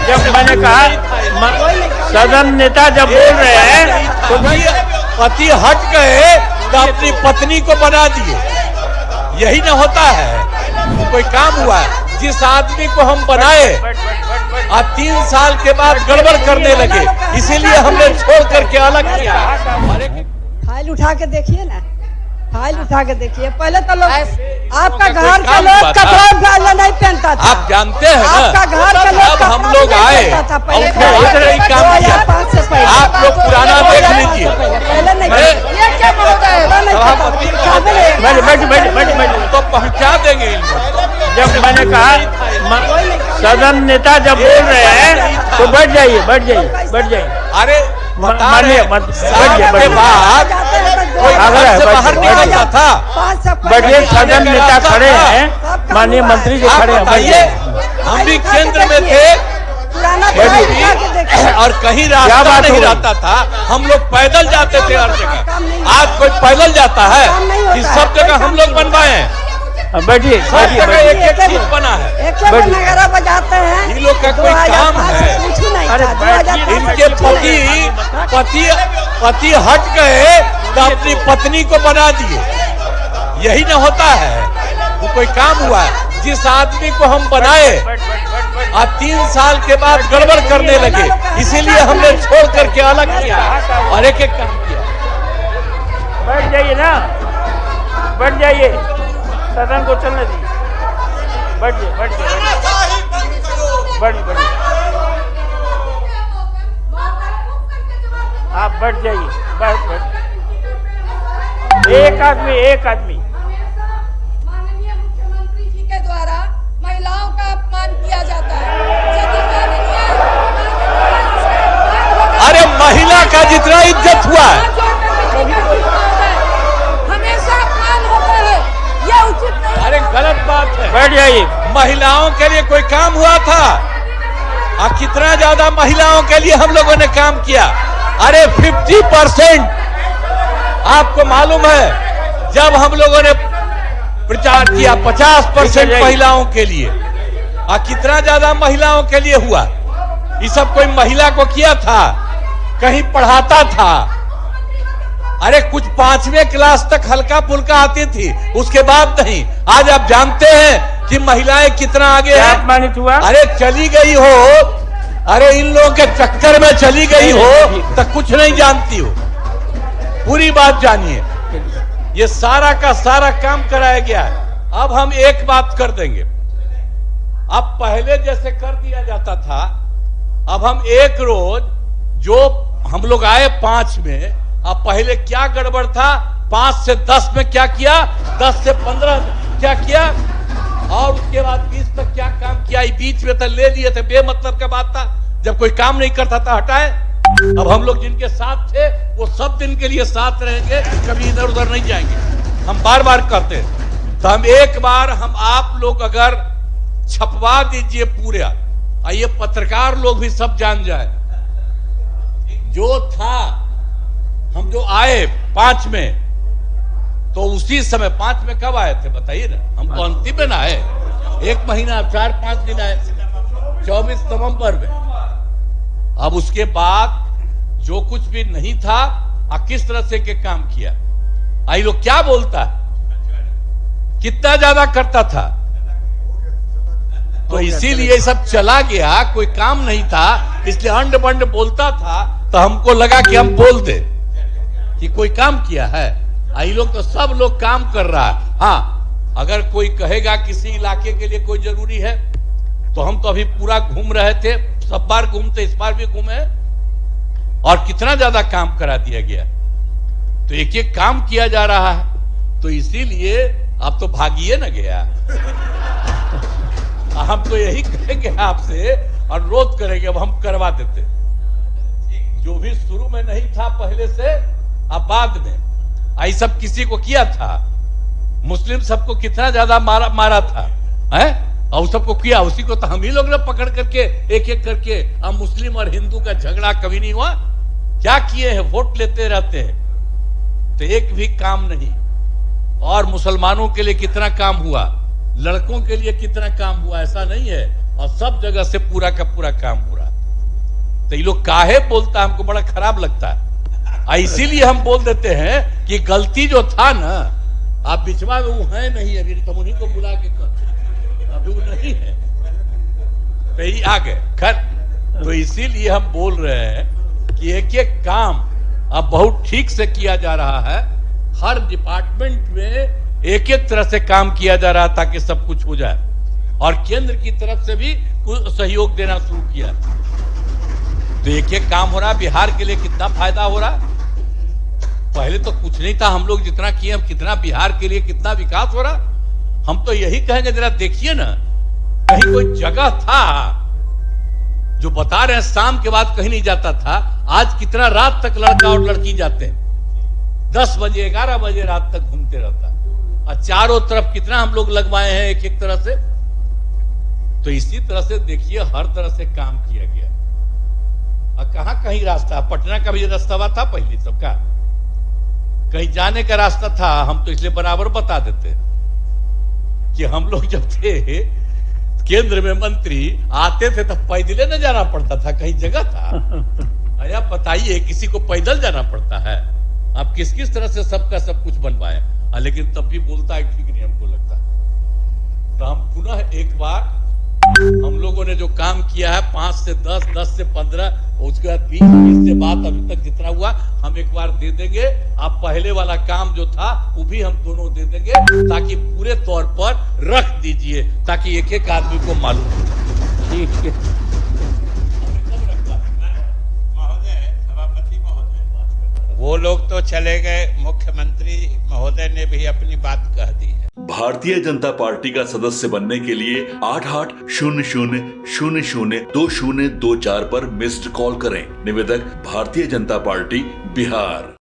जब मैंने कहा सदन नेता जब बोल रहे हैं तो पति हट गए तो अपनी पत्नी को बना दिए, यही ना होता है। कोई काम हुआ, जिस आदमी को हम बनाए अब 3 साल के बाद गड़बड़ करने लगे, इसीलिए हमने छोड़ करके अलग किया। फाइल उठा के देखिए ना, फाइल उठा के देखिए। पहले तो लोग आपका घर का लोग कपड़ा पहले नहीं पहनता था, आप जानते हैं ना, आपका घर का लोग जब हम लोग आए इधर ही काम किया। आप लोग पुराना देख लीजिए। पहले नहीं तो पहुंचा देंगे। जब मैंने कहा सदन नेता जब बोल रहे हैं तो बैठ जाइए, बैठ जाइए, बैठ जाइए। अरे मानिए मत के बाद कोई घर से बाहर निकलता था। बैठिए, सदन नेता खड़े हैं, माननीय मंत्री जी खड़े हैं, बताइए। हम भी केंद्र में थे और कहीं रास्ता नहीं रहता था, हम लोग पैदल जाते थे हर जगह। आज कोई पैदल जाता है? इस सब जगह हम लोग बनवाए हैं। बैठिए, सब जगह एक चीज बना है। नगारा बजाते हैं, इन लोग का कोई काम है? इनके पति हट गए तो अपनी पत्नी को बना दिए, यही ना होता है। वो कोई काम हुआ, जिस आदमी को हम बनाए अब 3 साल के बाद गड़बड़ करने लगे, इसीलिए हमने छोड़ करके अलग किया और एक काम किया। बैठ जाइए ना, बैठ जाइए, सदन को चलने दीजिए। बैठ जाइए, बैठ जाइए, बैठ आप बैठ जाइए, बैठ। एक आदमी माननीय मुख्यमंत्री जी के द्वारा महिलाओं का अपमान किया जाता है। अरे महिला का जितना इज्जत हुआ है, हमेशा अपमान होता है, यह उचित नहीं। अरे गलत बात है। बैठ जाइए। महिलाओं के लिए कोई काम हुआ था? और कितना ज्यादा महिलाओं के लिए हम लोगों ने काम किया। अरे 50% आपको मालूम है, जब हम लोगों ने प्रचार किया 50% महिलाओं के लिए, और कितना ज्यादा महिलाओं के लिए हुआ। ये सब कोई महिला को किया था? कहीं पढ़ाता था? अरे कुछ 5वीं क्लास तक हल्का फुल्का आती थी, उसके बाद नहीं। आज आप जानते हैं कि महिलाएं कितना आगे हैं। अपमानित हुआ? अरे चली गई हो, अरे इन लोगों के चक्कर में चली गई हो तो कुछ नहीं जानती हो। पूरी बात जानिए। ये सारा का सारा काम कराया गया है। अब हम एक बात कर देंगे, अब पहले जैसे कर दिया जाता था, अब हम एक रोज, जो हम लोग आए 5 में, अब पहले क्या गड़बड़ था, 5 से 10 में क्या किया, 10 से 15 क्या किया, और उसके बाद 20 तक क्या काम किया। बीच में तो ले लिए थे, बेमतलब का बात था। जब कोई काम नहीं करता था हटाए। अब हम लोग जिनके साथ थे वो सब दिन के लिए साथ रहेंगे, कभी इधर उधर नहीं जाएंगे। हम बार बार कहते हैं। तो हम एक बार, हम आप लोग अगर छपवा दीजिए पूरा, ये पत्रकार लोग भी सब जान जाए, जो था, हम जो आए 5 में, तो उसी समय 5 में कब आए थे बताइए ना? हम तो अंतिम में ना आए, 1 महीना 4-5 दिन आए, 24 नवंबर में। अब उसके बाद जो कुछ भी नहीं था, किस तरह से के काम किया। आई लोग क्या बोलता है, कितना ज्यादा करता था, तो इसीलिए सब चला गया। कोई काम नहीं था, इसलिए अंड बंड बोलता था, तो हमको लगा कि हम बोल दे कि कोई काम किया है। आई लोग तो सब लोग काम कर रहा है। हाँ, अगर कोई कहेगा किसी इलाके के लिए कोई जरूरी है, तो हम तो अभी पूरा घूम रहे थे, सब बार घूमते, इस बार भी घूमे, और कितना ज्यादा काम करा दिया गया। तो एक एक काम किया जा रहा है, तो इसीलिए अब तो भागिए न गया। हम तो यही कहेंगे आपसे, अनुरोध करेंगे, अब हम करवा देते, जो भी शुरू में नहीं था पहले से, अब बाद में आई सब किसी को किया था। मुस्लिम सबको कितना ज्यादा मारा था, है? और सबको किया, उसी को तो हम ही लोग ने पकड़ करके एक एक करके। अब मुस्लिम और हिंदू का झगड़ा कभी नहीं हुआ। क्या किए हैं? वोट लेते रहते हैं, तो एक भी काम नहीं। और मुसलमानों के लिए कितना काम हुआ, लड़कों के लिए कितना काम हुआ, ऐसा नहीं है और सब जगह से पूरा का पूरा काम हो रहा। तो ये लोग काहे बोलता है, हमको बड़ा खराब लगता है। इसीलिए हम बोल देते हैं कि गलती जो था ना, आप बिचवा में वो है नहीं, अभी तुम उन्हीं को बुला के कर, अभी वो नहीं है, तो ही आ गए खैर। तो इसीलिए हम बोल रहे हैं कि एक एक काम अब बहुत ठीक से किया जा रहा है। हर डिपार्टमेंट में एक एक तरह से काम किया जा रहा है ताकि सब कुछ हो जाए, और केंद्र की तरफ से भी कुछ सहयोग देना शुरू किया। तो एक एक काम हो रहा है। बिहार के लिए कितना फायदा हो रहा है, पहले तो कुछ नहीं था, हम लोग जितना किए, हम कितना बिहार के लिए कितना विकास हो रहा। हम तो यही कहेंगे, जरा देखिए ना, कहीं कोई जगह था जो बता रहे हैं शाम के बाद कहीं नहीं जाता था, आज कितना रात तक लड़का और लड़की जाते हैं, 10 बजे 11 बजे रात तक घूमते रहता है, और चारों तरफ कितना हम लोग लगवाए हैं एक एक तरह से। तो इसी तरह से देखिए हर तरह से काम किया गया। और कहां कहीं रास्ता, पटना का भी रास्ता था पहले सबका, कहीं जाने का रास्ता था, हम तो इसलिए बराबर बता देते कि हम लोग जब थे केंद्र में मंत्री आते थे तब पैदल न जाना पड़ता था, कहीं जगह था। अरे आप बताइए, किसी को पैदल जाना पड़ता है? आप किस किस तरह से सबका सब कुछ बनवाए, लेकिन तब भी बोलता है ठीक नहीं हमको लगता। तो हम पुनः एक बार, हम लोगों ने जो काम किया है 5 से 10, 10 से 15, उसके बाद 20 से बात अभी तक जितना हुआ हम एक बार दे देंगे। आप पहले वाला काम जो था वो भी हम दोनों दे देंगे, ताकि पूरे तौर पर रख दीजिए, ताकि एक एक आदमी को मालूम हो। ठीक है। वो लोग तो चले गए, मुख्यमंत्री महोदय ने भी अपनी बात कह दी है। भारतीय जनता पार्टी का सदस्य बनने के लिए 8800002024 पर मिस्ड कॉल करें। निवेदक भारतीय जनता पार्टी बिहार।